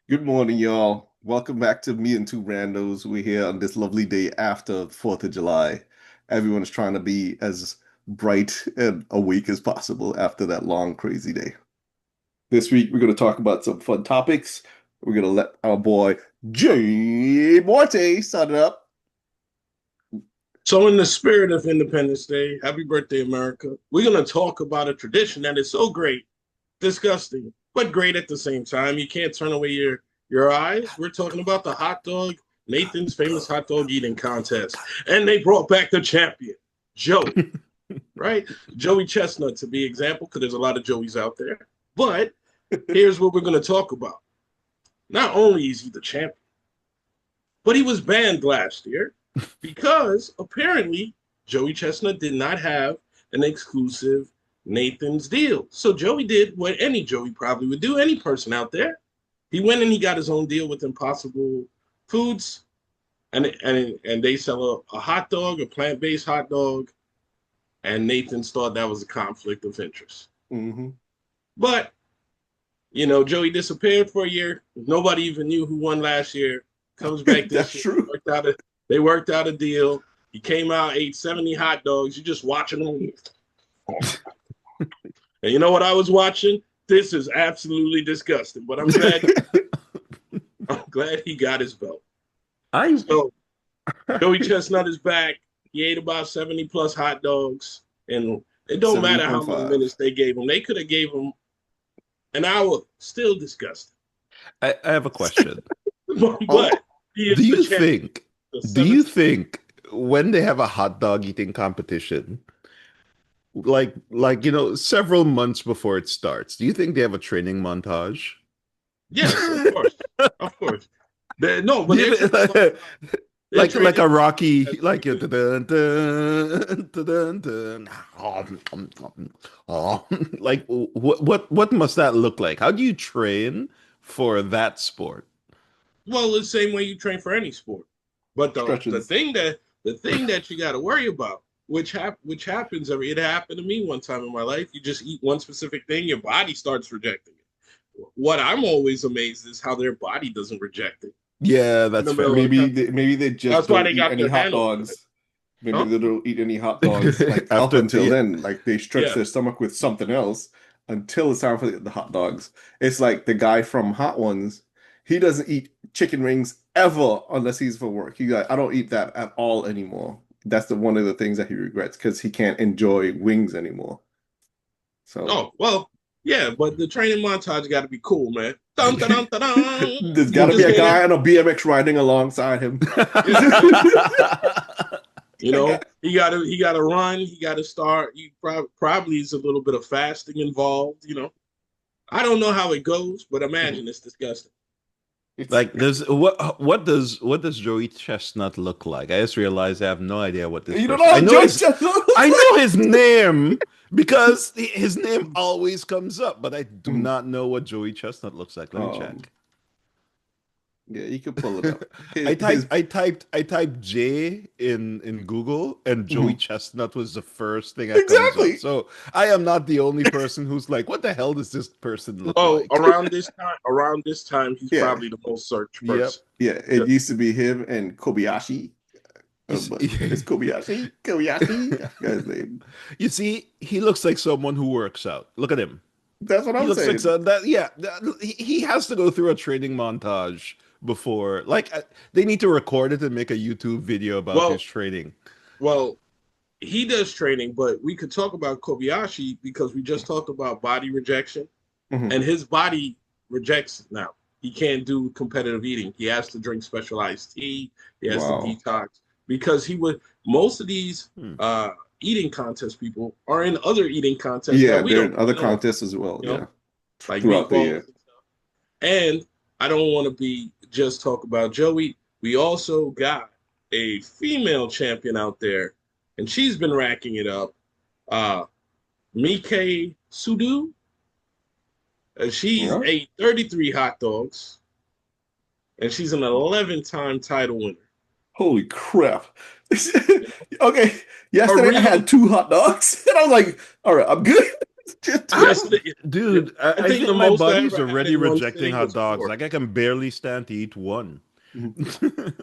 Good morning, y'all. Welcome back to me and two randos. We're here on this lovely day after 4th of July. Everyone is trying to be as bright and awake as possible after that long, crazy day. This week, we're going to talk about some fun topics. We're going to let our boy Jay Morte start it up. So, in the spirit of Independence Day, happy birthday, America. We're going to talk about a tradition that is so great, disgusting, but great at the same time. You can't turn away your eyes. We're talking about the hot dog, Nathan's famous hot dog eating contest. And they brought back the champion, Joey, right? Joey Chestnut, to be example, because there's a lot of Joeys out there. But here's what we're going to talk about. Not only is he the champion, but he was banned last year because apparently Joey Chestnut did not have an exclusive Nathan's deal. So Joey did what any Joey probably would do, any person out there. He went and he got his own deal with Impossible Foods, and they sell a hot dog, a plant-based hot dog, and Nathan's thought that was a conflict of interest. Mm-hmm. But Joey disappeared for a year. Nobody even knew who won last year. Comes back this That's year. true. They worked out a deal. He came out, ate 70 hot dogs. You're just watching them. And you know what I was watching? This is absolutely disgusting. But I'm glad he got his belt. So Joey Chestnut is back. He ate about 70 plus hot dogs. And it don't matter how many 70.5. minutes they gave him. They could have gave him an hour. Still disgusting. I have a question. But he is Do you the champion. think do you think when they have a hot dog eating competition, several months before it starts, do you think they have a training montage? Yes, of course. Of course. No, but Like a Rocky, like a dun, dun, dun, dun, like what must that look like? How do you train for that sport? well, the same way you train for any sport. But the Stretches. thing that you got to worry about, which happens it happened to me one time in my life. You just eat one specific thing, your body starts rejecting it. What I'm always amazed is how their body doesn't reject it Yeah, in that's the middle fair. of the Maybe they just That's why don't they eat got any their hot handle. dogs. Maybe Huh? they don't eat any hot dogs like up After, until yeah, then. Like they stretch Yeah. their stomach with something else until it's time for the hot dogs. It's like the guy from Hot Ones. He doesn't eat chicken wings ever unless he's for work. He's like, I don't eat that at all anymore. That's the one of the things that he regrets because he can't enjoy wings anymore. So Oh, well, yeah, but the training montage got to be cool, man. Dun, dun, dun, dun, dun. there's got You to be just a hear guy that. on a BMX riding alongside him. Yeah. He got to run. He got to start. He probably is a little bit of fasting involved. I don't know how it goes, but imagine it's disgusting. It's like there's what does Joey Chestnut look like? I just realized I have no idea what this you don't person. know how Joey Chestnut looks I like. know his name because his name always comes up, but I do not know what Joey Chestnut looks like. Let me Um, check. yeah, you can pull it up. I His typed J in Google, and Joey Mhm. Chestnut was the first thing that comes up. Exactly. So I am not the only person who's like, what the hell does this person look Well, like? around this time, he's Yeah, probably the most searched Yep. person. yeah. Yeah. It used to be him and Kobayashi. But it's You Kobayashi. Kobayashi. I forgot his name. you see, he looks like someone who works out. Look at him. That's what He I'm looks like saying. so that yeah. He has to go through a training montage before. They need to record it and make a YouTube video about his Well, training. well, he does training, but we could talk about Kobayashi because we just talked about body rejection, Mhm. and his body rejects now. He can't do competitive eating. He has to drink specialized tea. He has to Wow. detox because he would. Most of these Hmm. eating contest people are in other eating contests Yeah, that we they're don't in other even know contests about. as well. You know, Yeah, like throughout the meatballs year. and stuff. And I don't want to be just talk about Joey. We also got a female champion out there, and she's been racking it up. Uh, Mike Sudu. She's Yeah. ate 33 hot dogs, and she's an 11-time title winner. Holy crap. You know, Okay, a yesterday I real had two hot dogs, and I was like, all right, I'm good. Just two Yes, of them. Dude, I I think the think my most I body's ever had already in one rejecting sitting hot was dogs. four. Like I can barely stand to eat one. Mhm.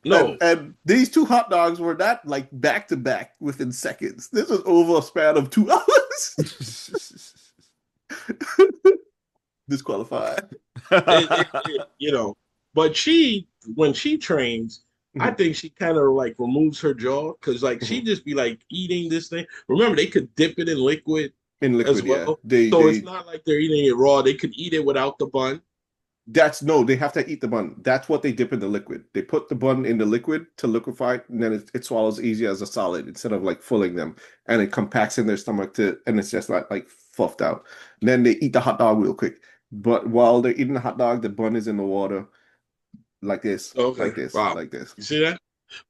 No, And these two hot dogs were not like back to back within seconds. This was over a span of 2 hours. Disqualified. you know, but when she trains, I Mhm, think she kind of like removes her jaw because like she mhm. just be like eating this thing. Remember, they could dip it in liquid In as liquid, yeah. well, They so it's they not like they're eating it raw. They could eat it without the bun. That's no, they have to eat the bun. That's what they dip in the liquid. They put the bun in the liquid to liquefy it, and then it swallows easy as a solid instead of like fulling them. And it compacts in their stomach and it's just like fluffed out. And then they eat the hot dog real quick. But while they're eating the hot dog, the bun is in the water like this, Okay, like this, wow, like this. you see that?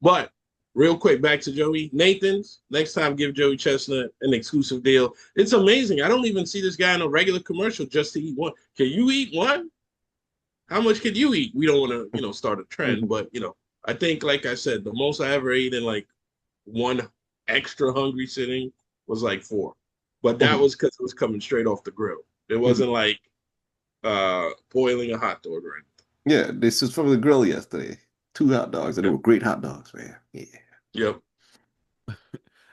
But real quick, back to Joey Nathan's. Next time, give Joey Chestnut an exclusive deal. It's amazing. I don't even see this guy in a regular commercial just to eat one. Can you eat one? How much can you eat? We don't want to, start a trend, Mhm, but I think, like I said, the most I ever ate in like one extra hungry sitting was like four, but that mhm, was because it was coming straight off the grill. It mhm. wasn't like boiling a hot dog or anything. Yeah, this is from the grill yesterday. Two hot dogs, and they Yep. were great hot dogs, man. Yeah. Yep.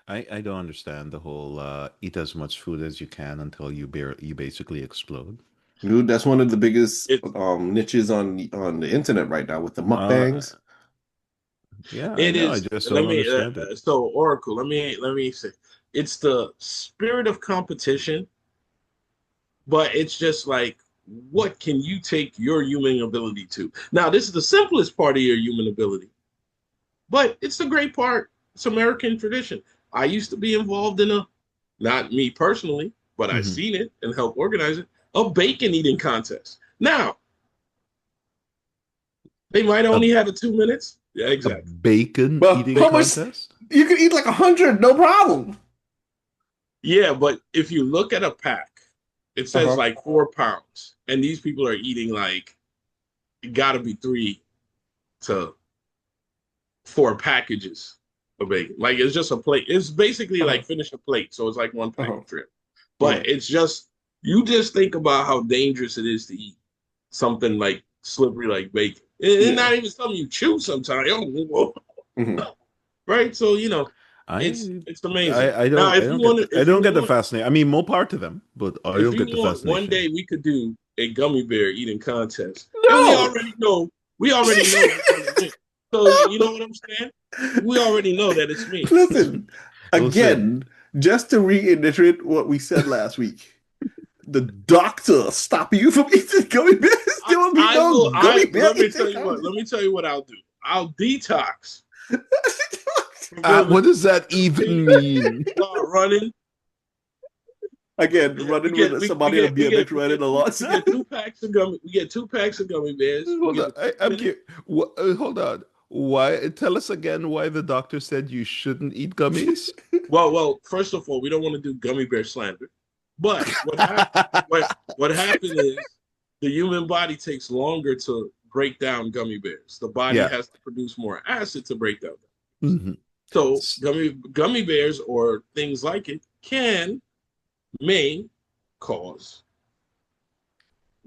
I don't understand the whole eat as much food as you can until you basically explode. Dude, that's one of the biggest It niches on the internet right now with the Uh, mukbangs. yeah, I it know. I is. just Let don't me. understand it. So Oracle. Let me say, it's the spirit of competition, but it's just like, what can you take your human ability to? Now, this is the simplest part of your human ability, but it's a great part. It's American tradition. I used to be involved in not me personally, but I Mhm. seen it and helped organize it, a bacon eating contest. Now, they might A only have it 2 minutes. Yeah, a exactly. bacon But eating how much? contest? You can eat like 100, no problem. Yeah, but if you look at a pack, it says Uh-huh. like 4 pounds, and these people are eating like it got to be 3 to 4 packages of bacon. Like it's just a plate. It's basically Uh-huh. like finish a plate, so it's like one Uh-huh. package trip. Yeah. But it's just you just think about how dangerous it is to eat something like slippery like bacon. It's Yeah. not even something you chew sometimes, Hmm. right? So it's I it's amazing. I Now, don't I if don't you get the want, fascination. I mean, more power to them, but I if don't you get the want, one fascination. day we could do a gummy bear eating contest, and No. we already know who's gonna win. So you know what I'm saying? We already know that it's me. Listen, Listen, again, just to reiterate what we said last week, the doctor stop you from eating gummy bears. There will be I no will. gummy bear Let me eating tell you what. contest. Let me tell you what I'll do. I'll detox from doing what this. does that Every day even mean? start running. Again, We running get with somebody on a BMX riding we alongside. get 2 packs of gummy. We get 2 packs of gummy bears. We Hold give on, it 30 I'm minutes. curious. Hold on. Why? Tell us again why the doctor said you shouldn't eat gummies. First of all, we don't want to do gummy bear slander. But what happened is the human body takes longer to break down gummy bears. The body Yeah. has to produce more acid to break down. Mhm. So gummy bears or things like it may cause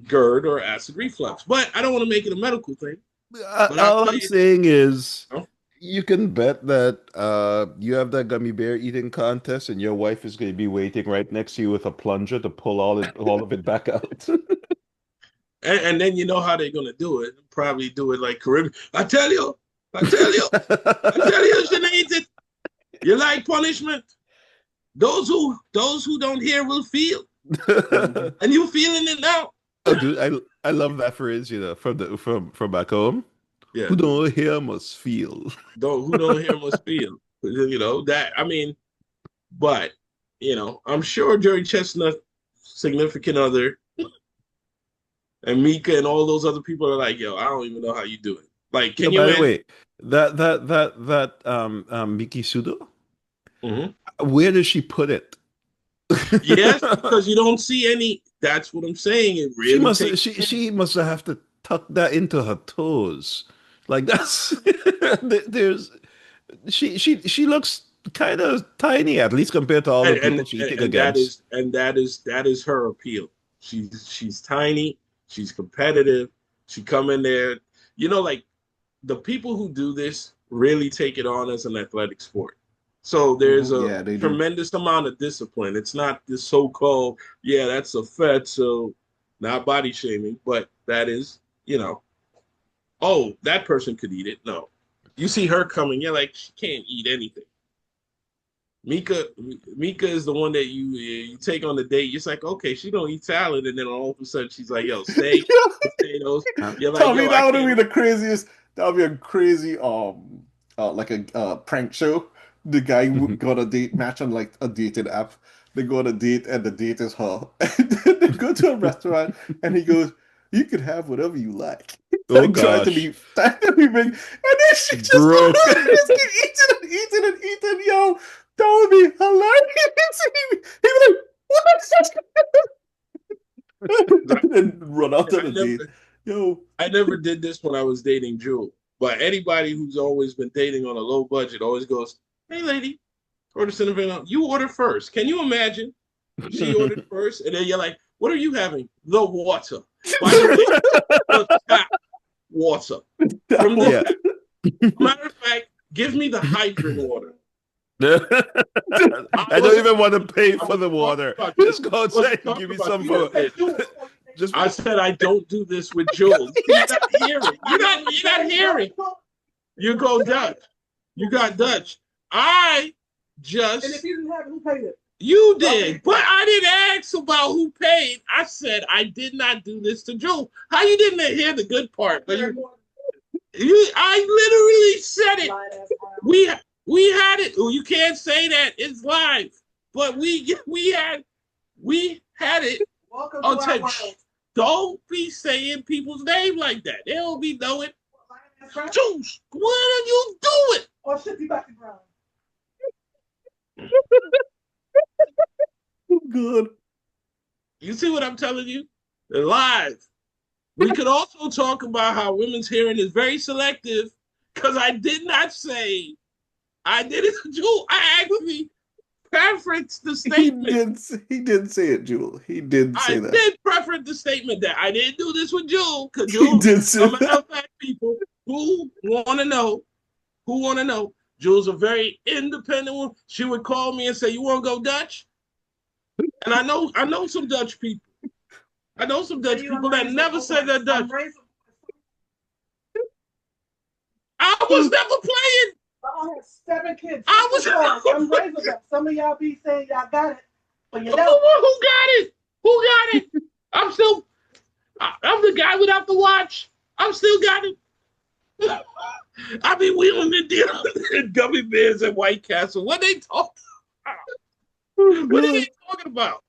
GERD or acid reflux. But I don't want to make it a medical thing. But I'll All tell I'm you, saying is, you know, you can bet that you have that gummy bear eating contest, and your wife is going to be waiting right next to you with a plunger to pull all of it back out. and then you know how they're gonna do it. Probably do it like Caribbean. I tell you, you shouldn't eat it. You like punishment. Those who don't hear will feel, Mhm. and you feeling it now. Oh, dude, I love that phrase, from back home. Yeah, Who don't hear must feel. don't who don't hear must feel. That. I mean, but I'm sure Jerry Chestnut, significant other, and Mika and all those other people are like, yo, I don't even know how you do it. Like, Yeah, can you by the imagine? way, that Miki Sudo, Mhm. where does she put it? Yes, because you don't see any. That's what I'm saying. It really takes time. She must have to tuck that into her toes. Like that's there's she looks kind of tiny, at least compared to all the and people and cheating and that against. is that is her appeal. She's tiny, she's competitive. She come in there, like the people who do this really take it on as an athletic sport. So there's a Yeah, they do. tremendous amount of discipline. It's not this so-called, yeah, that's a fat, so not body shaming, but that is, oh, that person could eat it. No. You see her coming, you're like, she can't eat anything. Mika Mika is the one that you take on the date. It's like, okay, she don't eat salad, and then all of a sudden she's like, yo, steak, potatoes. You're like, Tell me yo, I that would can't be eat. the craziest. That would be a crazy like a prank show. The guy go on a date match on like a dating app. They go on a date and the date is her. And then they go to a restaurant and he goes, "You could have whatever you like." Oh Like gosh, trying to be big, and then she just broke. just keep eating and eating and eating. Yo, that would be hilarious. He'd be like, "What and then run out on I a date. never Yo, I never did this when I was dating Jewel. But anybody who's always been dating on a low budget always goes, "Hey, lady, order something. You order first. Can you imagine?" She ordered first, and then you're like, "What are you having?" The water. By the way, the tap water that from the Yeah. was tap. Matter of fact, give me the hydrant water. I I don't wasn't even want to pay I for the wasn't talking water. about you. Just go I wasn't outside and give talking me about some you. for just I said I don't do this with Jules. You're not hearing. You're not hearing. You go Dutch. You got Dutch. I just And if you didn't have it, who paid it? You did, but I didn't ask about who paid. I said I did not do this to Jules. How you didn't hear the good part? But I literally said it. We we had it. Oh, you can't say that. It's live. But we had it on tape. Don't be saying people's name like that. They don't be knowing. Juice, what are you doing? Or shit you back the ground. good. You see what I'm telling you? They're live. We could also talk about how women's hearing is very selective because I did not say I did it to Jewel. I actually preferenced the statement. He did say it, Jewel. He did say I that. did preference the statement that I didn't do this with Jewel because He Jewel, did say no matter that. of fact, people who want to know, Jewel's a very independent one. She would call me and say, "You want to go Dutch?" And I know some Dutch people. I know some Dutch people that never said they're Dutch. I was never playing. I have 7 kids. I was I'm raising them. Some of y'all be saying y'all got it, but you don't. Who got it? Who got it? I'm the guy without the watch. I'm still got it. I be wheeling the deal in gummy bears at White Castle. What they talking Oh, about? What are God. they talking about?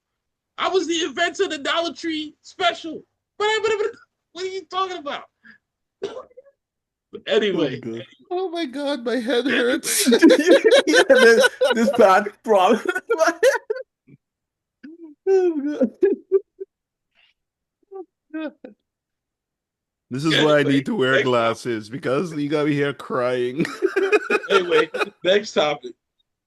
I was the inventor of the Dollar Tree special. What are you talking about? Oh, Anyway, God. Oh my God, my head hurts. Yeah, this bad problem. Oh, God. This is why I anyway, need to wear next topic. glasses because you got me here crying. Anyway, next topic.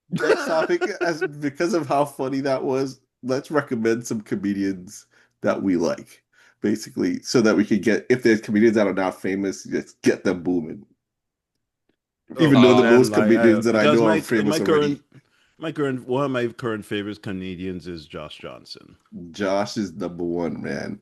Next topic, as because of how funny that was, let's recommend some comedians that we like, basically, so that we can get if there's comedians that are not famous, just get them booming. Oh Even though the Um, man, most comedians that I because know are my famous already. current one of my current favorites Canadians is Josh Johnson. Josh is number one, man.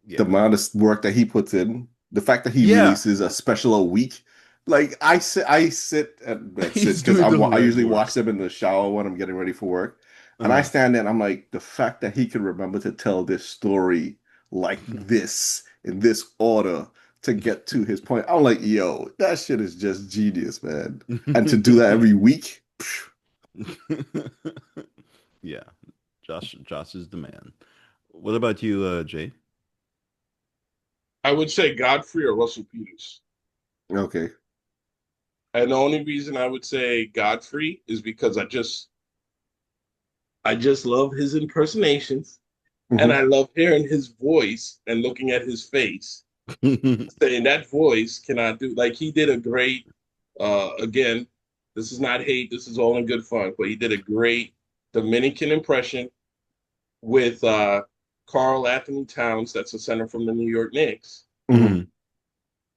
The Yeah, amount of work that he puts in, the fact that he yeah, releases a special a week. Like I sit and I sit he's because doing the I usually watch legwork. them in the shower when I'm getting ready for work, and I Uh, stand there and I'm like, the fact that he can remember to tell this story like this in this order to get to his point, I'm like, yo, that shit is just genius, man. And to do that every week, phew. yeah, Josh is the man. What about you, Jay? I would say Godfrey or Russell Peters. Okay. And the only reason I would say Godfrey is because I just love his impersonations and I Hmm. love hearing his voice and looking at his face. Saying that voice cannot do like he did a great again. This is not hate. This is all in good fun. But he did a great Dominican impression with Carl Anthony Towns. That's a center from the New York Knicks. Hmm.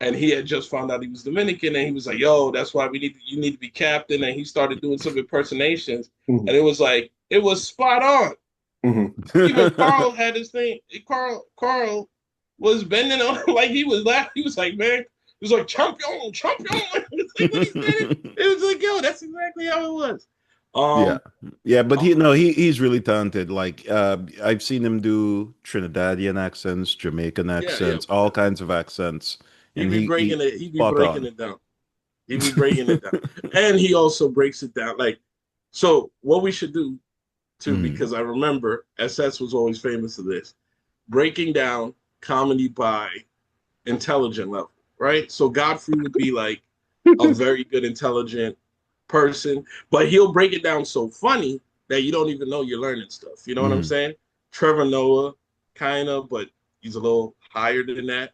And he had just found out he was Dominican, and he was like, "Yo, that's why you need to be captain." And he started doing some impersonations, Hmm. and it was spot on. Hmm. Even Carl had his thing. Carl was bending on like he was laughing. He was like, "Man," he was like, "Champion, champion." It's like when he said it, it was like, "Yo, that's exactly how it was." Yeah. Um, Yeah, but um, he's really talented. Like I've seen him do Trinidadian accents, Jamaican yeah, yeah. accents, all kinds of accents, He and be he breaking it. He be spot breaking on. it down. He be breaking it down, and he also breaks it down. Like, so what we should do too, Mm. because I remember SS was always famous for this, breaking down comedy by intelligent level, right? So Godfrey would be like a very good, intelligent person, but he'll break it down so funny that you don't even know you're learning stuff. You know what I'm Mm. saying? Trevor Noah, kind of, but he's a little higher than that.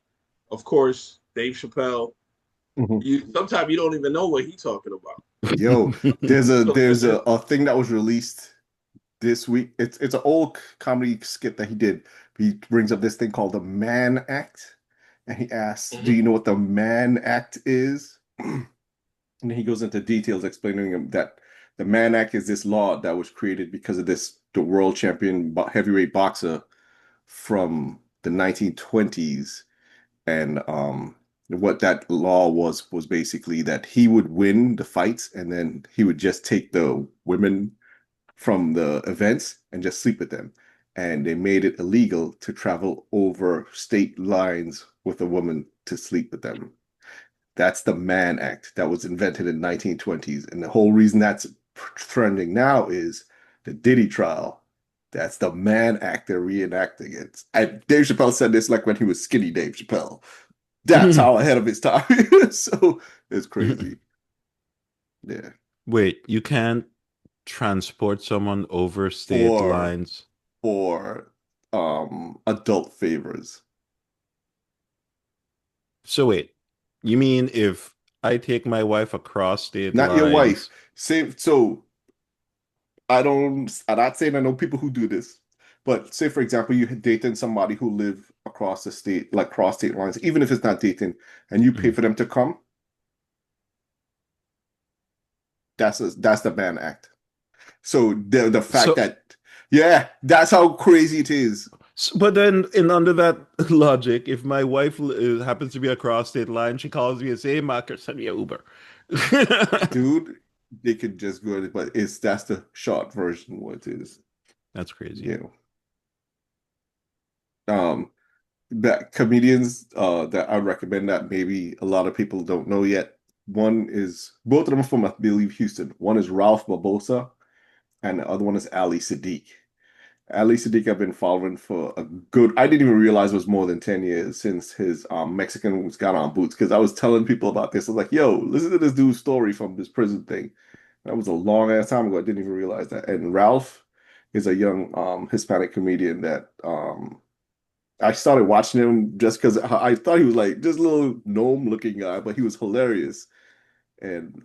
Of course, Dave Chappelle. Hmm. You sometimes you don't even know what he's talking about. Yo, So there's then, a thing that was released this week. It's an old comedy skit that he did. He brings up this thing called the Mann Act, and he asks, "Do mhm. you know what the Mann Act is?" And he goes into details explaining that the Mann Act is this law that was created because of the world champion heavyweight boxer from the 1920s. And what that law was basically that he would win the fights and then he would just take the women from the events and just sleep with them. And they made it illegal to travel over state lines with a woman to sleep with them. That's the Mann Act that was invented in 1920s. And the whole reason that's trending now is the Diddy trial. That's the Mann Act they're reenacting it. And Dave Chappelle said this like when he was skinny Dave Chappelle. That's how ahead of his time. So it's crazy. Yeah. Wait, you can't transport someone over state For lines. for adult favors. So wait, you mean if I take my wife across state Not your wife. lines? Say I'm not saying I know people who do this, but say for example you dating somebody who live across the state, like cross state lines, even if it's not dating, and you pay Mm. for them to come, that's the Mann Act. So the fact So, that yeah, that's how crazy it is. but then, in under that logic, if my wife happens to be across state line, she calls me and say, "Hey, Marcus, send me a Uber." Dude, they could just go, but that's the short version what it is. That's crazy. You know. That comedians that I recommend that maybe a lot of people don't know yet. One is both of them are from I believe Houston. One is Ralph Barbosa and the other one is Ali Sadiq. Ali Sadiq I've been following for a good I didn't even realize it was more than 10 years since his Mexicans got on boots because I was telling people about this. I was like, yo, listen to this dude's story from this prison thing. That was a long ass time ago. I didn't even realize that. And Ralph is a young Hispanic comedian that I started watching him just because I thought he was like just a little gnome looking guy, but he was hilarious. And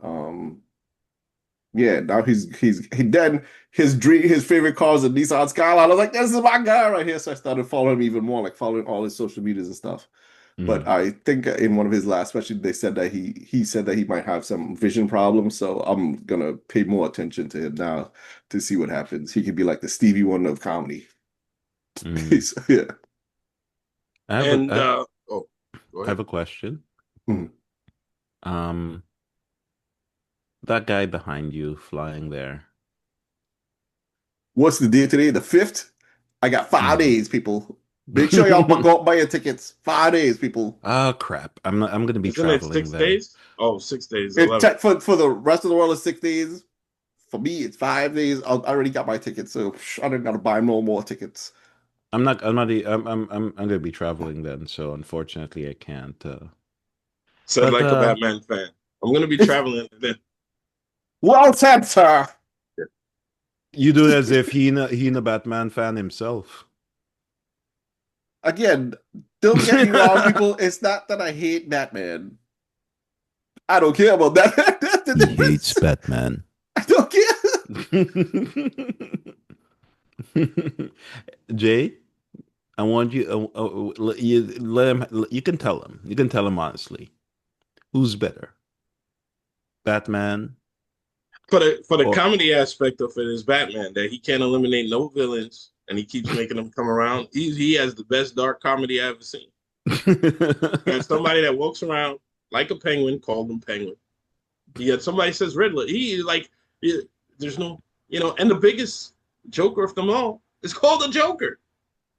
yeah, now he then his favorite car is a Nissan Skyline. I was like, this is my guy right here. So I started following him even more, like following all his social medias and stuff. But Mm. I think in one of his last specials, they said that he said that he might have some vision problems. So I'm gonna pay more attention to him now to see what happens. He could be like the Stevie Wonder of comedy. Mm. So, yeah. And oh, go I have ahead. a question. Mhm. Um, that guy behind you flying there. What's the date today? The 5th? I got 5 days, people. Make sure y'all go buy your tickets. 5 days, people. Oh crap. I'm gonna be Isn't it traveling six then. days? Oh, 6 days, It 11. for the rest of the world is 6 days. For me, it's 5 days. I already got my tickets, so I didn't gotta buy no more tickets. I'm not I'm gonna be traveling then, so unfortunately I can't Said but like a Batman fan. I'm gonna be It's traveling then. well said, sir. you do it as if he a Batman fan himself. Again, don't get me wrong, people. It's not that I hate Batman. I don't care about that. He hates Batman. I don't care. Jay, I want you, you let him. You can tell him. You can tell him honestly. Who's better, Batman For the or? comedy aspect of it is Batman that he can't eliminate no villains and he keeps making them come around. He has the best dark comedy I've ever seen. You got somebody that walks around like a penguin, called him Penguin. You got somebody says Riddler. He like there's no and the biggest Joker of them all is called the Joker.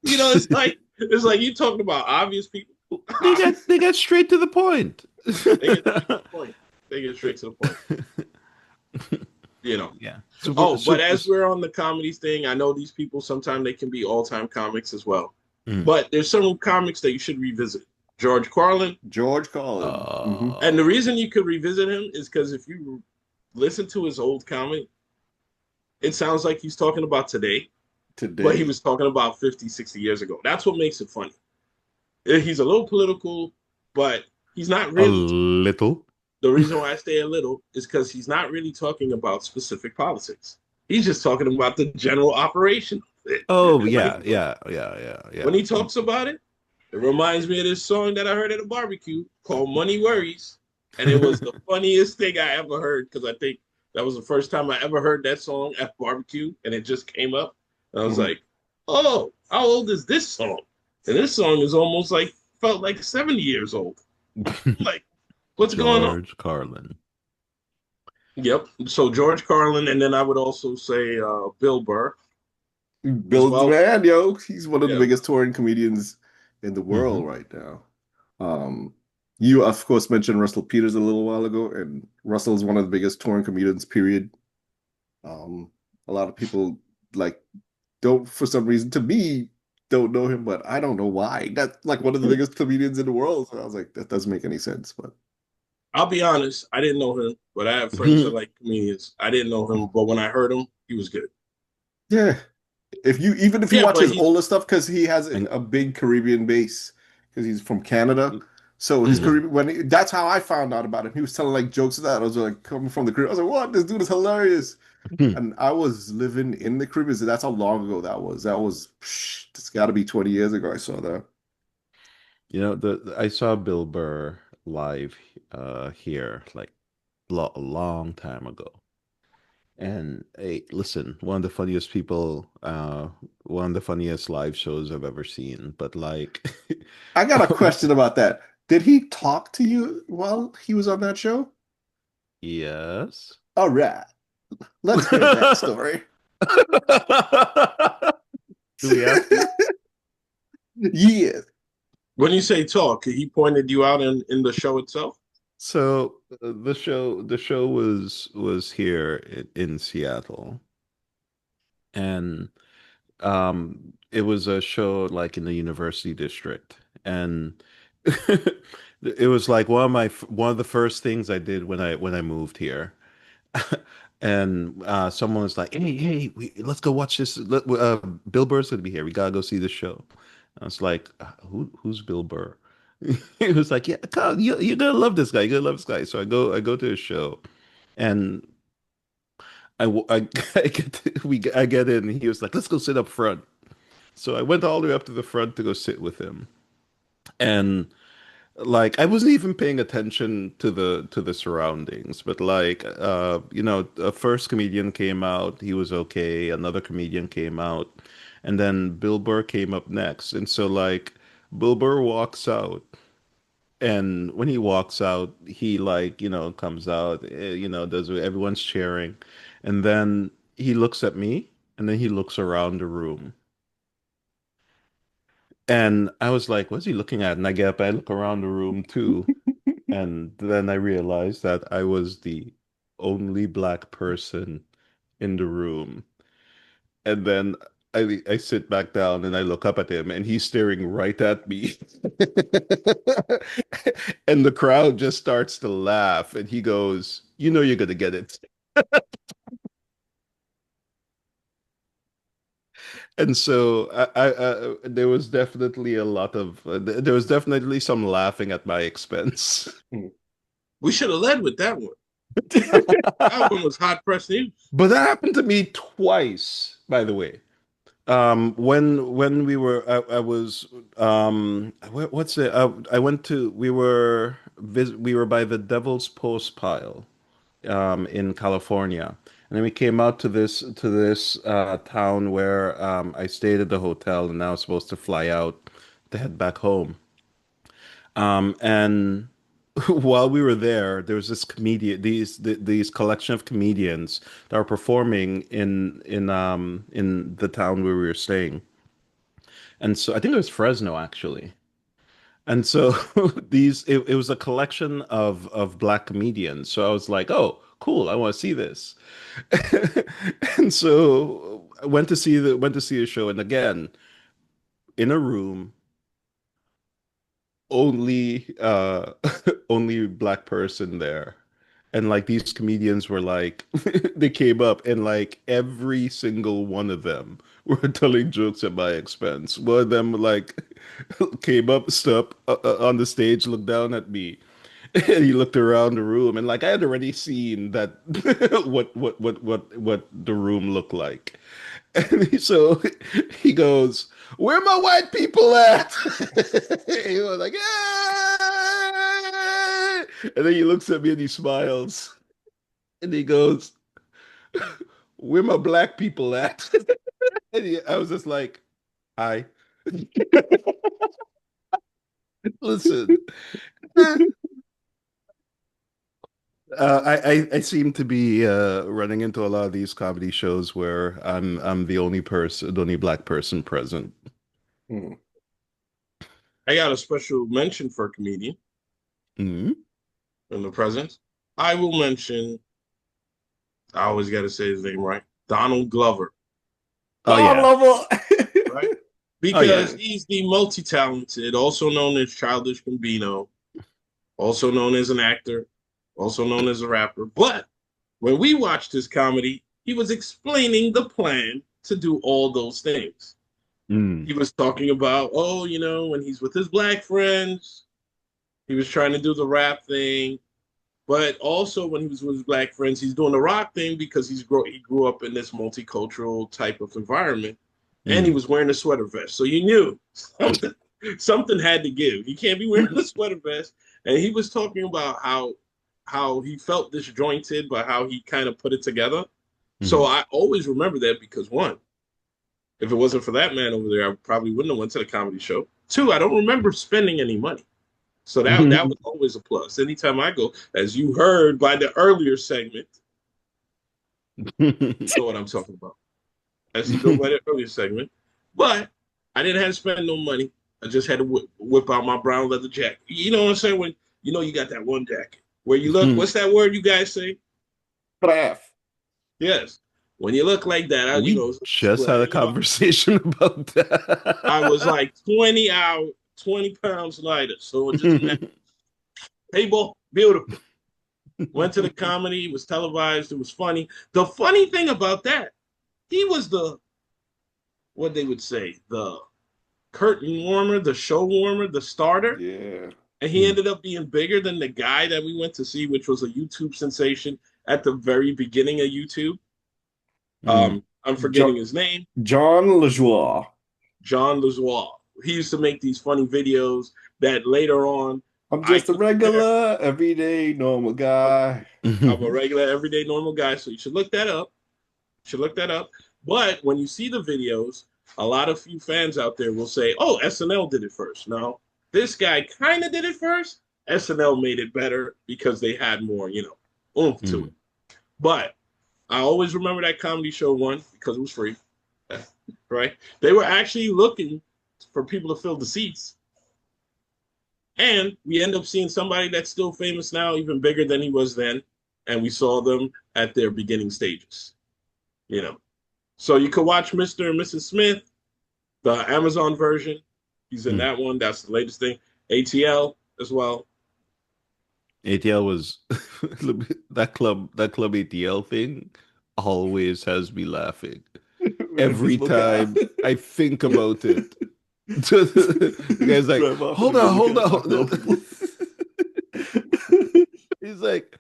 It's like you talking about obvious people. They get straight to the point. They get straight to the point. They get straight to the point. You know. Yeah. Oh, but as we're on the comedies thing, I know these people sometimes they can be all-time comics as well. Mm. But there's some comics that you should revisit. George Carlin. George Carlin. And the reason you could revisit him is because if you listen to his old comic, it sounds like he's talking about today, but he Today. was talking about 50, 60 years ago. That's what makes it funny. He's a little political, but he's not A really. little. The reason why I say a little is because he's not really talking about specific politics. He's just talking about the general operation of it. Oh When yeah, he, yeah, yeah, yeah, when yeah. he talks about it, it reminds me of this song that I heard at a barbecue called Money Worries. And it was the funniest thing I ever heard because I think that was the first time I ever heard that song at barbecue and it just came up. And I was Mhm. like, oh, how old is this song? And this song is almost like, felt like 70 years old. Like, what's going on? George Carlin. Yep. So George Carlin, and then I would also say Bill Burr as Bill well. Man, yo, he's one of the Yeah. biggest touring comedians in the Hmm. world right now. Um, you of course mentioned Russell Peters a little while ago, and Russell is one of the biggest touring comedians, period. Um, a lot of people like don't for some reason to me don't know him, but I don't know why. That's like one of the biggest comedians in the world. So I was like, that doesn't make any sense. But I'll be honest, I didn't know him, but I have friends that like comedians. I didn't know him, but when I heard him, he was good. yeah, if you Yeah, watch but his he's older stuff, because he has And a big Caribbean base, because he's from Canada. So his mhm. Caribbean that's how I found out about him. He was telling like jokes of that. I was like coming from the Caribbean. I was like, what? This dude is hilarious. And I was living in the Caribbean. So that's how long ago that was. It's got to be 20 years ago. I saw that. You know, I saw Bill Burr live here like a long time ago. And hey, listen, one of the funniest live shows I've ever seen. But like, I got a question about that. Did he talk to you while he was on that show? yes. All right, let's hear that story. Do we have to? Yeah. when you say talk, he pointed you out in the show itself. So the show was here in Seattle, and it was a show like in the University District, and it was like one of the first things I did when I moved here. And someone was like, hey, let's go watch this. Bill Burr's gonna be here. We gotta go see the show. I was like, who's Bill Burr? He was like, yeah, come, you're gonna love this guy. You're gonna love this guy. So I go to the show, and I get in. And he was like, let's go sit up front. So I went all the way up to the front to go sit with him, and like I wasn't even paying attention to the surroundings, but like a first comedian came out, he was okay, another comedian came out, and then Bill Burr came up next. And so like Bill Burr walks out, and when he walks out, he like, comes out, does everyone's cheering, and then he looks at me, and then he looks around the room. And I was like, what's he looking at? And I get up, I look around the room too. And then I realized that I was the only black person in the room. And then I sit back down and I look up at him and he's staring right at me. And the crowd just starts to laugh and he goes, "You know you're gonna get it." And so there was definitely a lot of there was definitely some laughing at my expense. We should have led with that one. That one was hot press news. But that happened to me twice, by the way. When we were, I was, what's it? I went to, we were by the Devil's Post pile, in California, and then we came out to this town where I stayed at the hotel, and I was supposed to fly out to head back home. And while we were there was this comedian, these collection of comedians that were performing in the town where we were staying. And so I think it was Fresno actually. And so it was a collection of black comedians. So I was like, oh, cool, I want to see this. And so I went to see a show, and again, in a room, only only black person there. And like these comedians were like they came up, and like every single one of them were telling jokes at my expense. One of them like came up, stood up on the stage, looked down at me, and he looked around the room, and like I had already seen that what the room looked like. So he goes, "Where my white people at?" He was like, "Yeah!" And then he looks at me and he smiles, and he goes, "Where my black people at?" I was just like, "Hi, listen." I seem to be running into a lot of these comedy shows where I'm the only person, the only black person present. Hmm. I got a special mention for a comedian Mhm. in the presence. I will mention, I always got to say his name right, Donald Glover, Oh Oh, yeah. Lover. right? Oh Because yeah. he's the multi-talented, also known as Childish Gambino, also known as an actor, also known as a rapper. But when we watched his comedy, he was explaining the plan to do all those things. Mm. He was talking about, oh, when he's with his black friends, he was trying to do the rap thing. But also when he was with his black friends, he's doing the rock thing because he grew up in this multicultural type of environment, and he Mm. was wearing a sweater vest. So you knew something had to give. He can't be wearing a sweater vest. And he was talking about how he felt disjointed, but how he kind of put it together. So Mm. I always remember that because one, if it wasn't for that man over there, I probably wouldn't have went to the comedy show. Two, I don't remember spending any money. So that was always a plus. Anytime I go, as you heard by the earlier segment, you know what I'm talking about. As you know by the earlier segment. But I didn't have to spend no money. I just had to whip out my brown leather jacket. You know what I'm saying? When you got that one jacket where you look, what's that word you guys say? Craft. Yes. When you look like that, We it's a just had a display. conversation about I was that. like 20 pounds lighter. So just imagine. Hey, boy, beautiful. Went to the comedy. It was televised. It was funny. The funny thing about that, he was what they would say, the curtain warmer, the show warmer, the starter. Yeah. And he ended up being bigger than the guy that we went to see, which was a YouTube sensation at the very beginning of YouTube. Mm. I'm Jo forgetting his name. John LaJoie. John Lazois. He used to make these funny videos that later on I'm I just a compare. regular, everyday, normal I'm, guy. I'm a regular, everyday, normal guy. So you should look that up. Should look that up. But when you see the videos, a lot of few fans out there will say, "Oh, SNL did it first." No, this guy kind of did it first. SNL made it better because they had more, oomph to Mm. it. But I always remember that comedy show one because it was free, right? They were actually looking for people to fill the seats, and we end up seeing somebody that's still famous now, even bigger than he was then, and we saw them at their beginning stages. You know, so you could watch Mr. and Mrs. Smith, the Amazon version. He's in Mm. that one. That's the latest thing. ATL as well. ATL was that club ATL thing always has me laughing With every invisible car. time I think about it. The guy's like, Drive off an hold on, invisible hold car, on. knocking over people. He's He's like,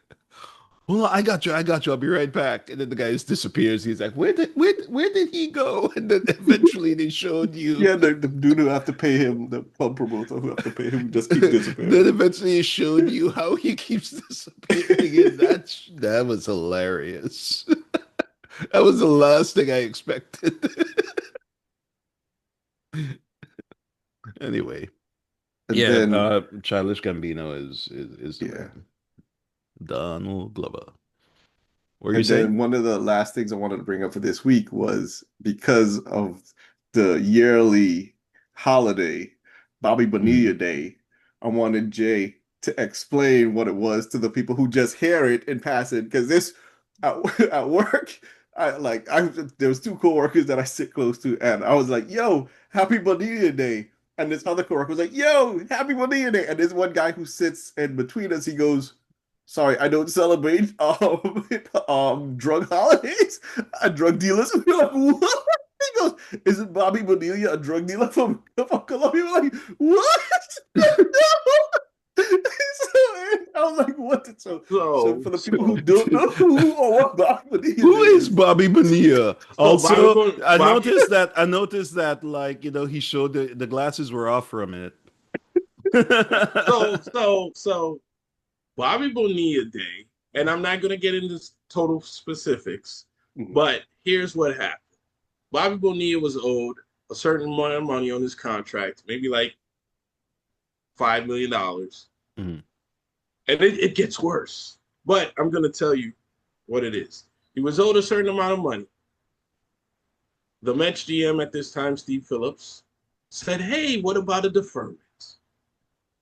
well, I got you. I'll be right back. And then the guy just disappears. He's like, where did he go? And then eventually they showed you. Yeah, the dude who have to pay him, the pub promoter who have to pay him, just keep Then disappearing. eventually it showed you how he keeps disappearing. And that was hilarious. That was the last thing I expected. Anyway, And yeah, then, Childish Gambino is the yeah. man. Donald Glover. What were you And saying? then one of the last things I wanted to bring up for this week was because of the yearly holiday, Bobby Bonilla Mm. Day, I wanted Jay to explain what it was to the people who just hear it in passing. Because this at work, I there was two coworkers that I sit close to, and I was like, "Yo, Happy Bonilla Day," and this other coworker was like, "Yo, Happy Bonilla Day," and this one guy who sits in between us, he goes, sorry, I don't celebrate drug holidays, drug dealers. We're like, what? He goes, isn't Bobby Bonilla a drug dealer from Colombia? We're like, what? No. So, I was like, what? So So, for the people who so, don't know who or what Bobby Bonilla Who Day is is, Bobby Bonilla? so Also, Bobby, I noticed that like, he showed the glasses were off from it. so Bobby Bonilla Day, and I'm not going to get into total specifics, mhm, but here's what happened. Bobby Bonilla was owed a certain amount of money on his contract, maybe like $5 million. Mhm. And it gets worse. But I'm going to tell you what it is. He was owed a certain amount of money. The Mets GM at this time, Steve Phillips, said, hey, what about a deferment?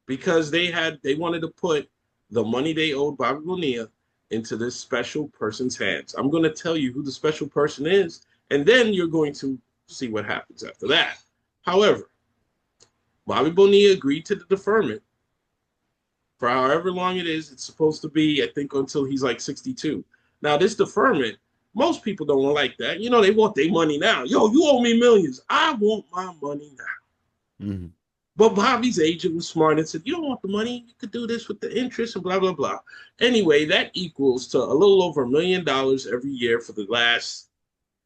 Because they wanted to put the money they owed Bobby Bonilla into this special person's hands. I'm going to tell you who the special person is, and then you're going to see what happens after that. However, Bobby Bonilla agreed to the deferment for however long it is. It's supposed to be, I think, until he's like 62. Now, this deferment, most people don't like that. They want their money now. Yo, you owe me millions. I want my money now. Mhm. But Bobby's agent was smart and said, you don't want the money. You could do this with the interest and blah, blah, blah. Anyway, that equals to a little over $1 million every year for the last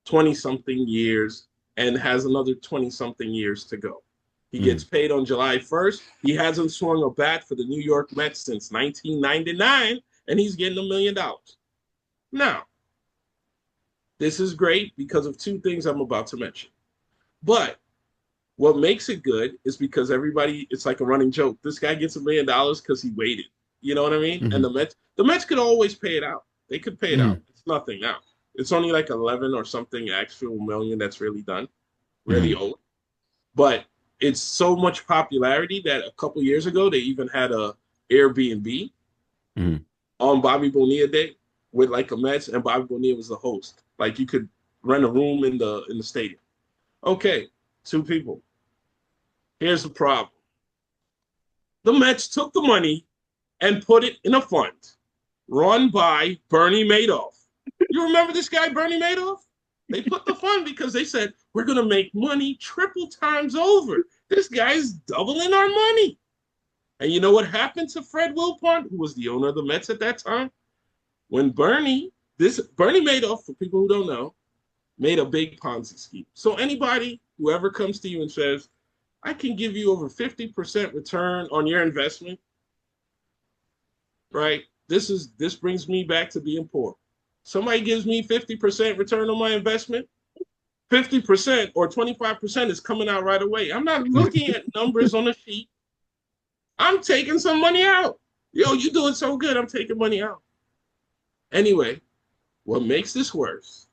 20 something years and has another 20 something years to go. He gets Mhm. paid on July 1st. He hasn't swung a bat for the New York Mets since 1999, and he's getting $1 million. Now, this is great because of two things I'm about to mention. But what makes it good is because everybody, it's like a running joke. This guy gets $1 million because he waited. You know what I mean? And Mhm. the Mets could always pay it out. They could pay it out. Mhm. It's nothing now. It's only like 11 or something actual million that's really done, really Mhm. owed. But it's so much popularity that a couple years ago they even had a Airbnb Mhm. on Bobby Bonilla Day with like a Mets, and Bobby Bonilla was the host. Like you could rent a room in the stadium. Okay, two people. Here's the problem. The Mets took the money and put it in a fund run by Bernie Madoff. You remember this guy, Bernie Madoff? They put the fund because they said, we're going to make money triple times over. This guy's doubling our money. And you know what happened to Fred Wilpon, who was the owner of the Mets at that time? When Bernie Madoff, for people who don't know, made a big Ponzi scheme. So anybody, whoever comes to you and says, I can give you over 50% return on your investment, right? This brings me back to being poor. Somebody gives me 50% return on my investment, 50% or 25% is coming out right away. I'm not looking at numbers on a sheet. I'm taking some money out. Yo, you doing so good. I'm taking money out. Anyway, what makes this worse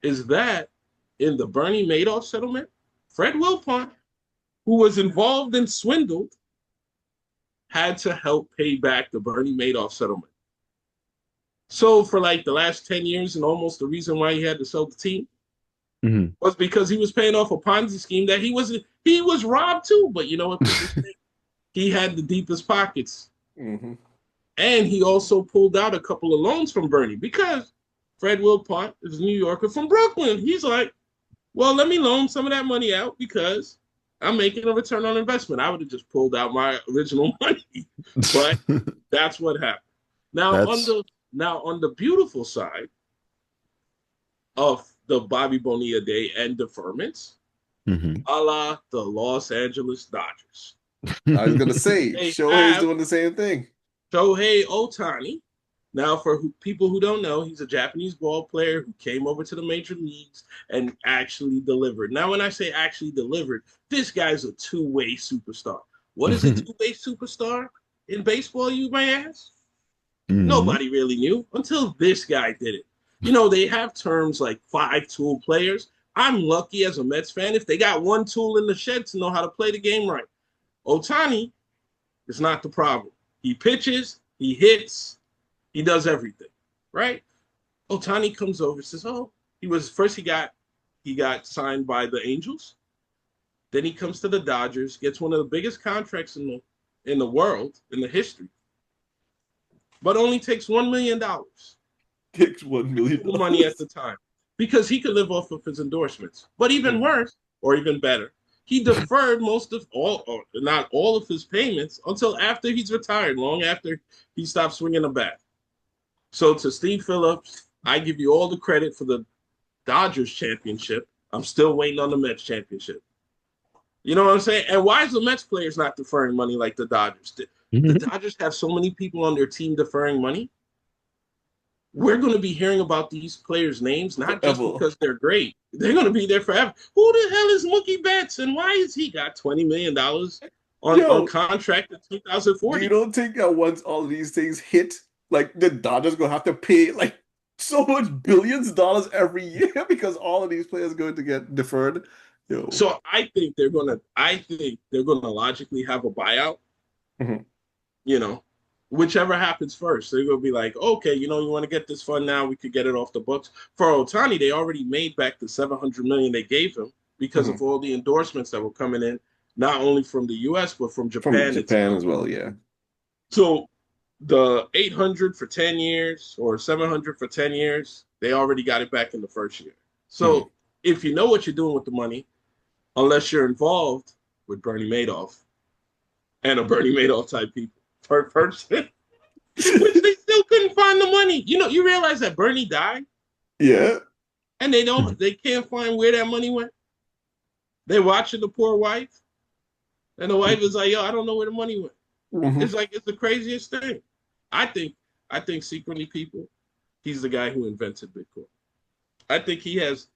is that in the Bernie Madoff settlement, Fred Wilpon, who was involved and swindled, had to help pay back the Bernie Madoff settlement. So for like the last 10 years and almost the reason why he had to sell the team Mhm. was because he was paying off a Ponzi scheme that he was robbed too. But you know what people say? He had the deepest pockets. mhm. And he also pulled out a couple of loans from Bernie because Fred Wilpont is a New Yorker from Brooklyn. He's like, well, let me loan some of that money out because I'm making a return on investment. I would have just pulled out my original money. But that's what happened. Now on That's the now on the beautiful side of the Bobby Bonilla Day and deferments, mhm. a la the Los Angeles Dodgers. I was gonna say They Shohei's have doing the same thing. Shohei Ohtani. Now, for people who don't know, he's a Japanese ball player who came over to the major leagues and actually delivered. Now, when I say actually delivered, this guy's a two-way superstar. What is a two-way superstar in baseball, you may ask? Mhm. Nobody really knew until this guy did it. You know, they have terms like five-tool players. I'm lucky as a Mets fan if they got one tool in the shed to know how to play the game right. Otani is not the problem. He pitches, he hits, he does everything, right? Otani comes over, says, "Oh, he got signed by the Angels. Then he comes to the Dodgers, gets one of the biggest contracts in the world in the history, but only takes $1 million Takes $1 million. money at the time because he could live off of his endorsements. But even worse, or even better, he deferred most of all, or not all of his payments until after he's retired, long after he stopped swinging a bat. So to Steve Phillips, I give you all the credit for the Dodgers championship. I'm still waiting on the Mets championship. You know what I'm saying? And why is the Mets players not deferring money like the Dodgers? The Dodgers have so many people on their team deferring money. We're going to be hearing about these players' names not just Forever. because they're great. They're going to be there forever. Who the hell is Mookie Betts, and why has he got $20 million on Yo, contract in do you 2040? don't think that once all these things hit, like the Dodgers gonna have to pay like so much billions of dollars every year because all of these players are going to get deferred? Yo. So I think they're gonna logically have a buyout, Mhm. you know, whichever happens first. They're gonna be like, okay, you want to get this fund now, we could get it off the books. For Otani, they already made back the 700 million they gave him because of Mhm. all the endorsements that were coming in, not only from the US but from From Japan Japan itself. as well, yeah. So the 800 for 10 years or 700 for 10 years, they already got it back in the first year. Mhm. So if you know what you're doing with the money, unless you're involved with Bernie Madoff and a Bernie Madoff type people per person, which they still couldn't find the money. You realize that Bernie died Yeah. and they can't find where that money went. They're watching the poor wife, and the wife is like, "Yo, I don't know where the money went." Mhm. It's the craziest thing. I think I think secretly, people, he's the guy who invented Bitcoin. I think he has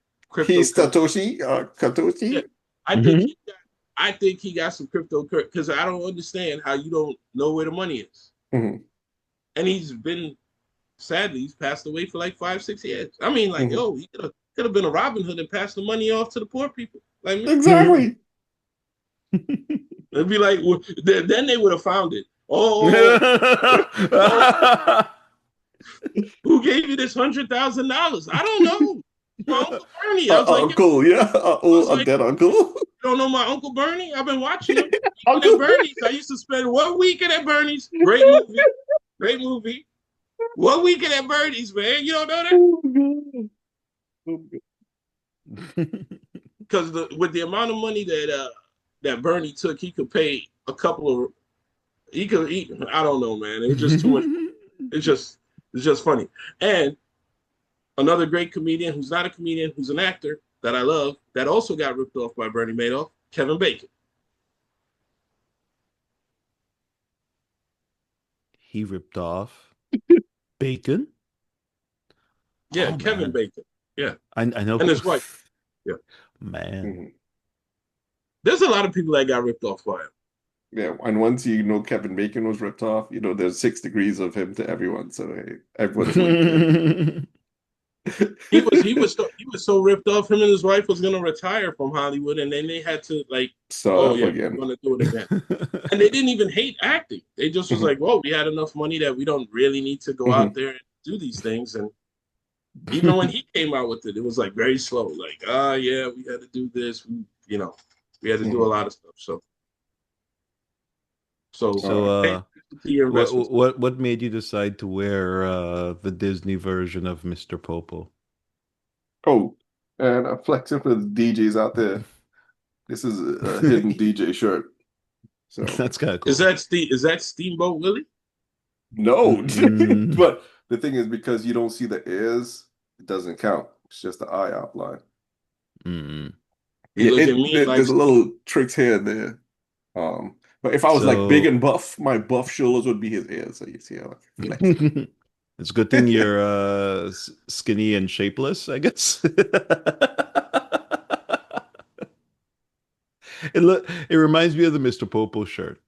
He's cryptocurrency. Satoshi, Yeah, Katoshi. I think Mhm. he got, I think he got some cryptocurrency because I don't understand how you don't know where the money is. Mhm. And sadly, he's passed away for like 5, 6 years. I mean, like, Mhm. yo, he could have been a Robin Hood and passed the money off to the poor people like me. Exactly. It'd be like, then they would have found it. Oh, oh, who gave you this $100,000? I don't know. It's my uncle Bernie. I was like, yo, Uncle, yeah, I was a like, dead uncle. you don't know my uncle Bernie? I've been watching him. Even at Uncle Bernie's, I used to spend one weekend at Bernie's. Great movie, great movie. One weekend at Bernie's, man. You don't know that? Bernie. Because with the amount of money that Bernie took, he could pay a couple of. He could. I don't know, man. It was just too much. It's just it's just funny. And another great comedian who's not a comedian, who's an actor that I love, that also got ripped off by Bernie Madoff, Kevin Bacon. He ripped off Bacon. Yeah, Oh Kevin man, Bacon. Yeah, I know and who. his wife. Yeah, Man, Mhm. there's a lot of people that got ripped off by him. Yeah, and once you know Kevin Bacon was ripped off, there's 6 degrees of him to everyone. So hey, everyone is linked in. He was so ripped off. Him and his wife was gonna retire from Hollywood, and then they had to like, Start oh up yeah, again. we're gonna do it again. And they didn't even hate acting. They just was Mhm. like, well, we had enough money that we don't really need to go out Mhm. there and do these things. And even when he came out with it, it was like very slow. Like, yeah, we had to do this. We had to do a Mhm. lot of stuff. So So, pay attention to your investments. what made you decide to wear the Disney version of Mr. Popo? Oh, and I'm flexing for the DJs out there. This is a hidden DJ shirt. So That's kind of Is cool. that Steamboat Willie? No, Mm, but the thing is because you don't see the ears, it doesn't count. It's just the eye outline. mm. You Yeah, look at me like, there's a little tricks here and there. But if I was like big So and buff, my buff shoulders would be his ears. So you see how I flex it. it's a good thing you're skinny and shapeless, I guess. It reminds me of the Mr. Popo shirt.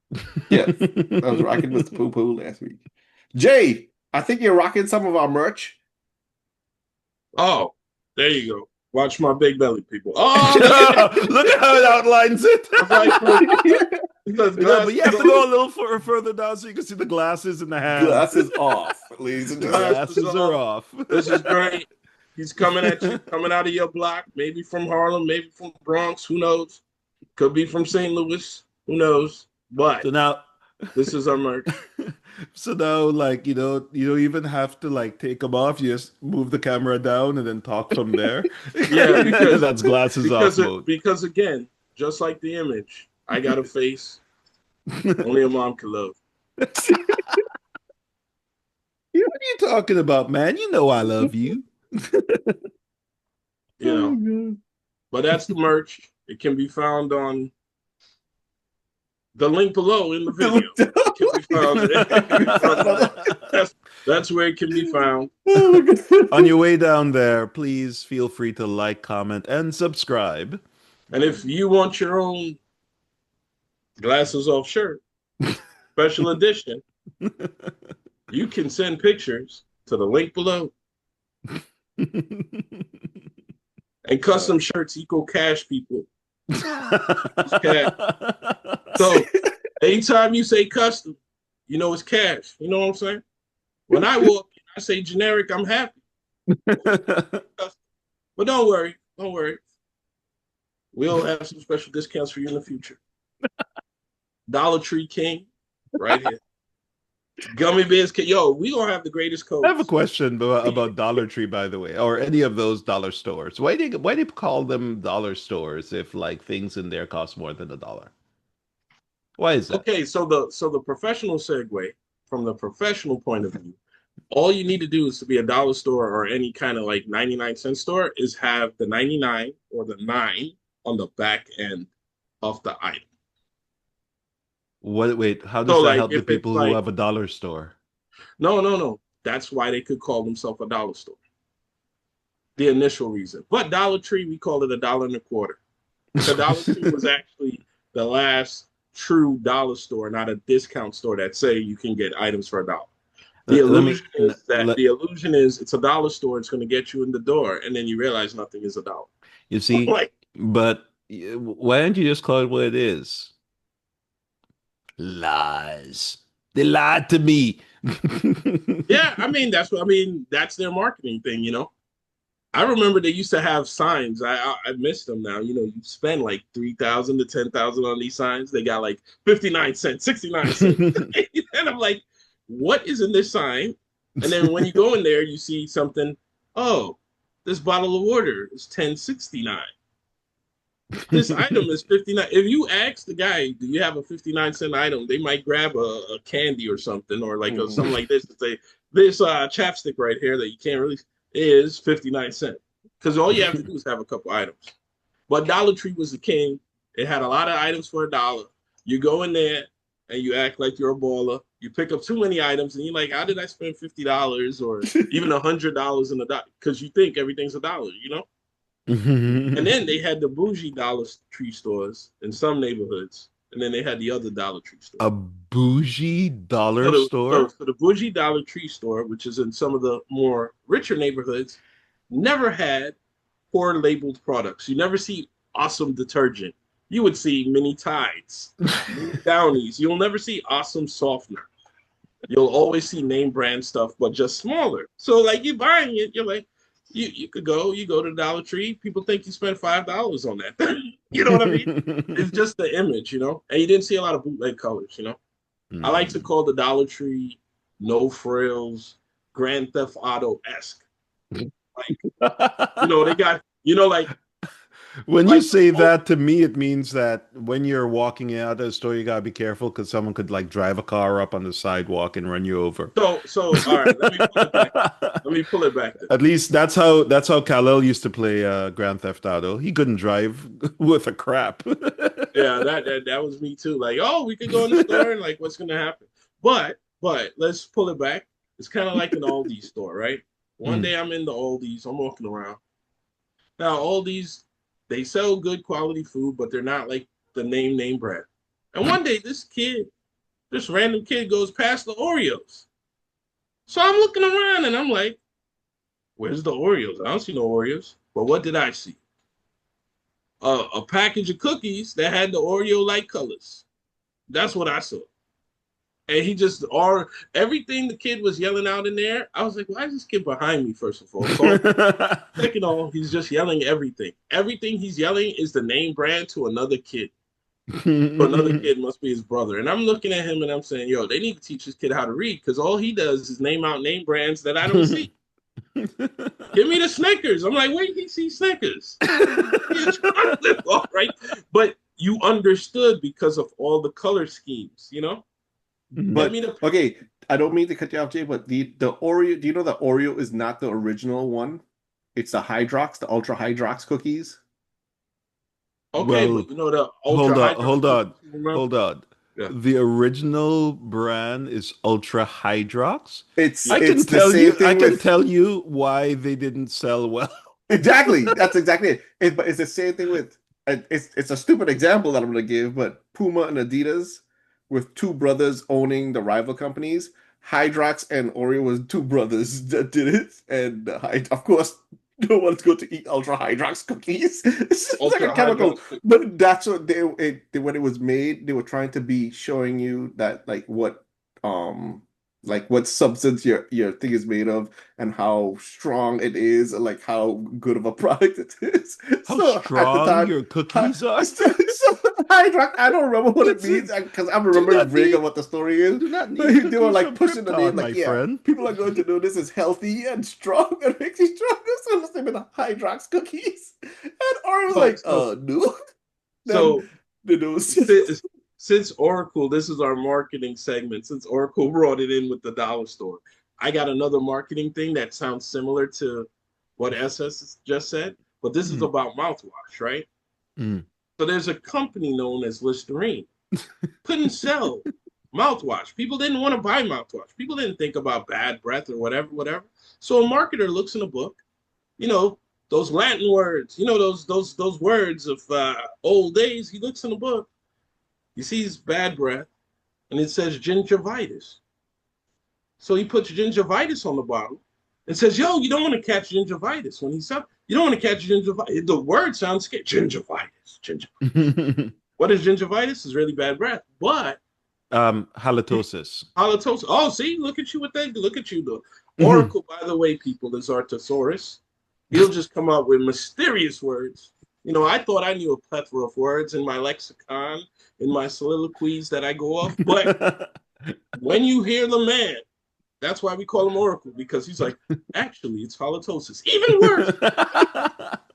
Yes, I was rocking Mr. Poo Poo last week. Jay, I think you're rocking some of our merch. oh, there you go. Watch my big belly, people. Oh, look at that. Look at how it outlines it. I was like, look, because No, but you glasses have to off, go a little further down so you can see the glasses in the hands. Glasses off, ladies and The gentlemen. glasses glasses are off. off. This is great. He's coming at you, coming out of your block, maybe from Harlem, maybe from Bronx. Who knows? Could be from St. Louis. Who knows? But So now, this is our merch. so now, like you don't even have to like take them off. You just move the camera down and then talk from there. Yeah, That's glasses off mode. because again, just like the image, I got a face only a mom can love. What are you talking about, man? You know I love you. You Oh, know, God. but that's the merch. It can be found on the link below in the video. It can be found. It can be found on, that's where it can be found. Oh my On God. your way down there, please feel free to like, comment, and subscribe. And if you want your own glasses off shirt, special edition, you can send pictures to the link below. And Uh, custom shirts equal cash, people. Cash. So anytime you say custom, you know it's cash. You know what I'm saying? When I walk in, I say generic, I'm happy. But don't worry, don't worry. We'll have some special discounts for you in the future. Dollar Tree King, right here. Gummy Bears King. Yo, we gonna have the greatest I have a codes. question about Dollar Tree, by the way, or any of those dollar stores. Why do you call them dollar stores if like things in there cost more than $1? Why is that? Okay, so the professional segue from the professional point of view, all you need to do is to be a dollar store or any kind of like 99-cent store is have the 99 or the 9 on the back end of the item. What? Wait, how So does that like help the if it's people who like have a dollar store? no. That's why they could call themselves a dollar store. The initial reason. But Dollar Tree, we call it a dollar and a quarter. The Dollar Tree was actually the last true dollar store, not a discount store that say you can get items for $1. The Let me illusion is that let the illusion is it's a dollar store, it's going to get you in the door, and then you realize nothing is $1. you see, Like, but why don't you just call it what it is? Lies. They lied to me. yeah, that's their marketing thing. I remember they used to have signs. I miss them now. You spend like 3,000 to 10,000 on these signs. They got like 59 cents, 69 cents, and I'm like, what is in this sign? And then when you go in there, you see something. Oh, this bottle of water is 10.69. This item is 59. If you ask the guy, do you have a 59-cent item? They might grab a candy or something, or like something like this to say this chapstick right here that you can't really is 59 cents. Because all you have to do is have a couple items. But Dollar Tree was the king. It had a lot of items for $1. You go in there and you act like you're a baller. You pick up too many items and you're like, how did I spend $50 or even $100 in a dollar? Because you think everything's $1. And then they had the bougie Dollar Tree stores in some neighborhoods, and then they had the other Dollar Tree store. A bougie So dollar the, so, store? so the bougie Dollar Tree store, which is in some of the more richer neighborhoods, never had poor labeled products. You never see awesome detergent. You would see mini Tides, mini Downies. You'll never see awesome softener. You'll always see name brand stuff, but just smaller. So like you buying it, you're like, you go to Dollar Tree. People think you spent $5 on that. You know what I mean? It's just the image. And you didn't see a lot of bootleg colors. I like to Hmm. call the Dollar Tree no frills, Grand Theft Auto esque. Like, they got, like When you Like, say oh, that to me, it means that when you're walking out of the store, you gotta be careful because someone could like drive a car up on the sidewalk and run you over. all right, let me pull it back. Let me pull it back then. At least that's how Kal-El used to play Grand Theft Auto. He couldn't drive with a crap. Yeah, that was me too. Like, oh, we could go in the store and like, what's gonna happen? But let's pull it back. It's kind of like an Aldi store, right? One Mm. day I'm in the Aldi's, I'm walking around. Now, Aldi's, they sell good quality food, but they're not like the name brand. And one day, this random kid goes past the Oreos. So I'm looking around and I'm like, where's the Oreos? I don't see no Oreos. But what did I see? A package of cookies that had the Oreo like colors. That's what I saw. And he just, or everything the kid was yelling out in there, I was like, why is this kid behind me, first of all? So, second of all, he's just yelling everything. Everything he's yelling is the name brand to another kid. So another kid must be his brother. And I'm looking at him and I'm saying, yo, they need to teach this kid how to read because all he does is name out name brands that I don't see. Give me the Snickers. I'm like, where did he see Snickers? All right. But you understood because of all the color schemes, you know? Get But me the okay, I don't mean to cut you off, Jay, but the Oreo, do you know the Oreo is not the original one? It's the Hydrox, the Ultra Hydrox cookies. okay, Well, but you know the ultra hold on, hydro hold on, cookies, remember? hold on. Yeah. The original brand is Ultra Hydrox. It's I Yeah. can it's the tell same you, I thing can with tell you why they didn't sell well. exactly. That's exactly it. But it's the same thing with it's a stupid example that I'm gonna give, but Puma and Adidas with two brothers owning the rival companies. Hydrox and Oreo was two brothers that did it, and of course, no one's going to eat Ultra Hydrox cookies. It's just like a Ultra hydro chemical, but that's what when it was made, they were trying to be showing you that um like what substance your thing is made of and how strong it is, and like how good of a product it is. How So at the strong time, your cookies are? Hydrox, I don't remember what it It's means because I'm do remembering not vague need of what the story is. do not But need they were cookies like from pushing the name, Krypton, like, my yeah, friend. people are going to know this is healthy and strong and makes you stronger. So let's name it Hydrox cookies. And Ori was so like, so no. Then, so then it was just, since Oracle, this is our marketing segment. Since Oracle brought it in with the dollar store, I got another marketing thing that sounds similar to what SS just said, but this is Mm, about mouthwash, right? mm. So there's a company known as Listerine. Couldn't sell mouthwash. People didn't want to buy mouthwash. People didn't think about bad breath or whatever. So a marketer looks in a book, you know, those Latin words, you know, those words of old days. He looks in the book, he sees bad breath, and it says gingivitis. So he puts gingivitis on the bottle and says, "Yo, you don't want to catch gingivitis." When he said, "You don't want to catch gingivitis," the word sounds scary. Gingivitis. What is gingivitis? Is really bad breath, but Halitosis. halitosis. Oh, see, look at you with that. Look at you, though. Oracle, by the way, people, is Artosaurus. He'll just come up with mysterious words. You know, I thought I knew a plethora of words in my lexicon, in my soliloquies that I go off. But when you hear the man, that's why we call him Oracle, because he's like, actually, it's halitosis. Even worse.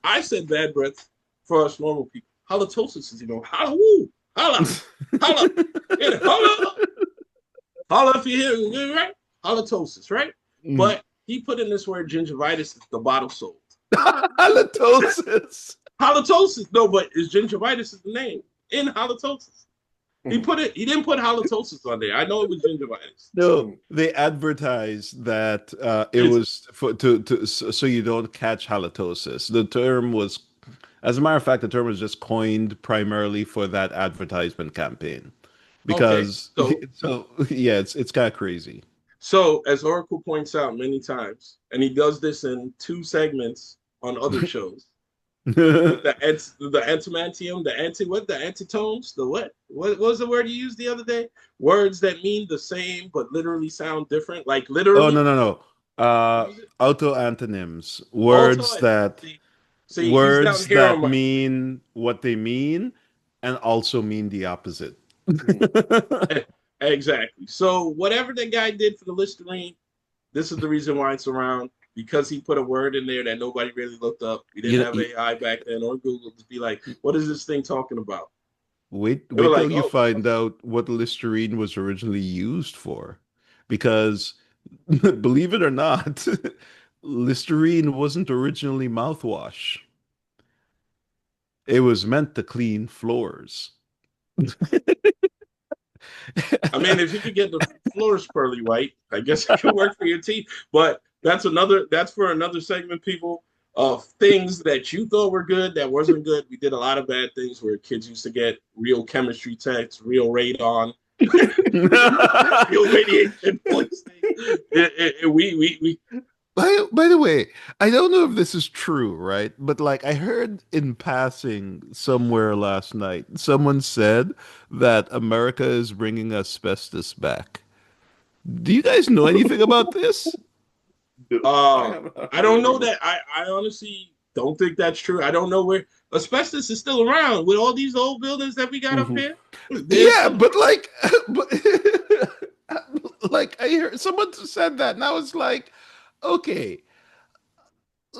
I said bad breath for us normal people. Halitosis is, holla, woo, holla, holla, holla, holla if you hear it, right? Halitosis, right? Mm. But he put in this word gingivitis, the bottle sold. Halitosis. Halitosis, no, but is gingivitis is the name in halitosis. He didn't put halitosis on there. I know it was gingivitis. No, they advertised that it It's was for so you don't catch halitosis. The term was, as a matter of fact, the term was just coined primarily for that advertisement campaign okay. because So so yeah, it's kind of crazy. so as Oracle points out many times, and he does this in two segments on other shows. The antimantium, the anti what, the antitones, the what was the word you used the other day? Words that mean the same but literally sound different, like Oh literally. no no no. What was it? Auto antonyms, Also, words that see, he's down here on my mean what they mean and also mean the opposite. exactly. So whatever that guy did for the Listerine, this is the reason why it's around. because he put a word in there that nobody really looked up. We You didn't know, have AI back then or Google to be like, what is this thing talking about? They were wait till like, you oh, find out what Listerine was originally used for. Because believe it or not, Listerine wasn't originally mouthwash. It was meant to clean floors. I mean, if you could get the floors pearly white, I guess it could work for your teeth. But that's for another segment, people, of things that you thought were good that wasn't good. We did a lot of bad things where kids used to get real chemistry texts, real radon, real radiation poisoning. We By the way, I don't know if this is true, right? But like I heard in passing somewhere last night, someone said that America is bringing asbestos back. Do you guys know anything about this? I uh haven't I heard don't know anything. that. I honestly don't think that's true. I don't know where asbestos is still around with all these old buildings that we got up Hmm. here. There's Yeah, some. but like, but like I heard someone said that, and I was like, okay, It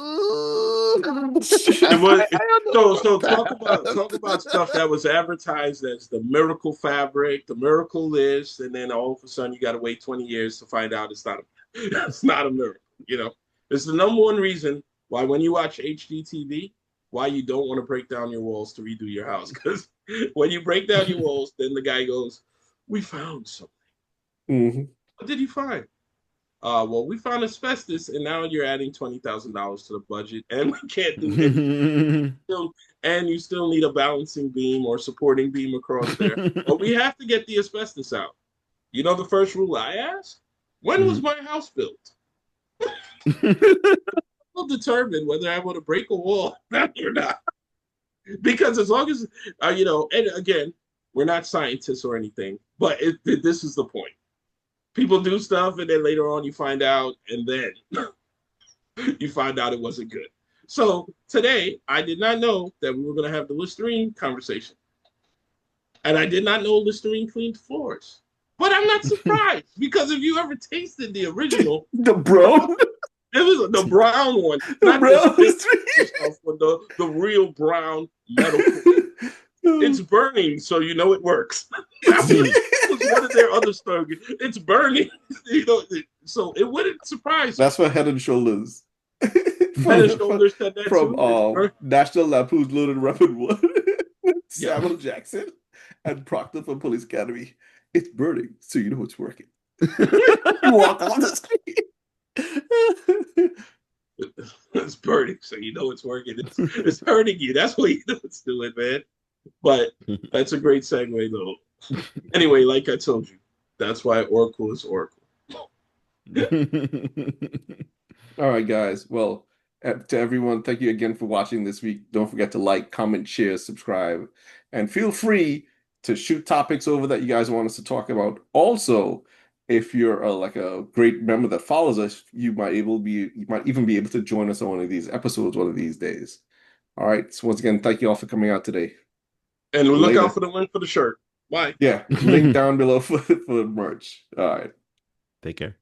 was I don't so know talk about about stuff that. that was advertised as the miracle fabric, the miracle this, and then all of a sudden you got to wait 20 years to find out it's not it's not a miracle. You know, it's the number one reason why when you watch HGTV, why you don't want to break down your walls to redo your house because when you break down your walls, then the guy goes, "We found something. Hmm. What did you find?" Well, we found asbestos, and now you're adding $20,000 to the budget, and we can't do any still, and you still need a balancing beam or supporting beam across there. But we have to get the asbestos out. You know the first rule I asked? When was Mhm. my house built? Will determine whether I want to break a wall or not. Because as long as and again, we're not scientists or anything, but this is the point. People do stuff, and then later on you find out, and then you find out it wasn't good. So today, I did not know that we were going to have the Listerine conversation. And I did not know Listerine cleaned floors. But I'm not surprised because if you ever tasted the original, The brown, it was the brown one, the not this brown fake Listerine. stuff, but the real brown metal. It's burning, so you know it works. That was one of their other slogans. It's burning, so it wouldn't surprise me. That's for Head and Shoulders. Head and from Shoulders said that from too. It's burning. National Lampoon's Loaded Weapon 1. Yeah. Samuel Jackson and Proctor from Police Academy. It's burning, so you know it's working. You walk on the street. It's burning, so you know it's working. It's hurting you. That's what you know it's doing, man. But that's a great segue, though. Anyway, like I told you, that's why Oracle is Oracle. All right, guys. Well, to everyone, thank you again for watching this week. Don't forget to like, comment, share, subscribe, and feel free to shoot topics over that you guys want us to talk about. Also, if you're like a great member that follows us, you might even be able to join us on one of these episodes one of these days. All right. So once again, thank you all for coming out today. And look out Later. for the link for the shirt. Bye. Yeah, link down below for merch. All right. Take care.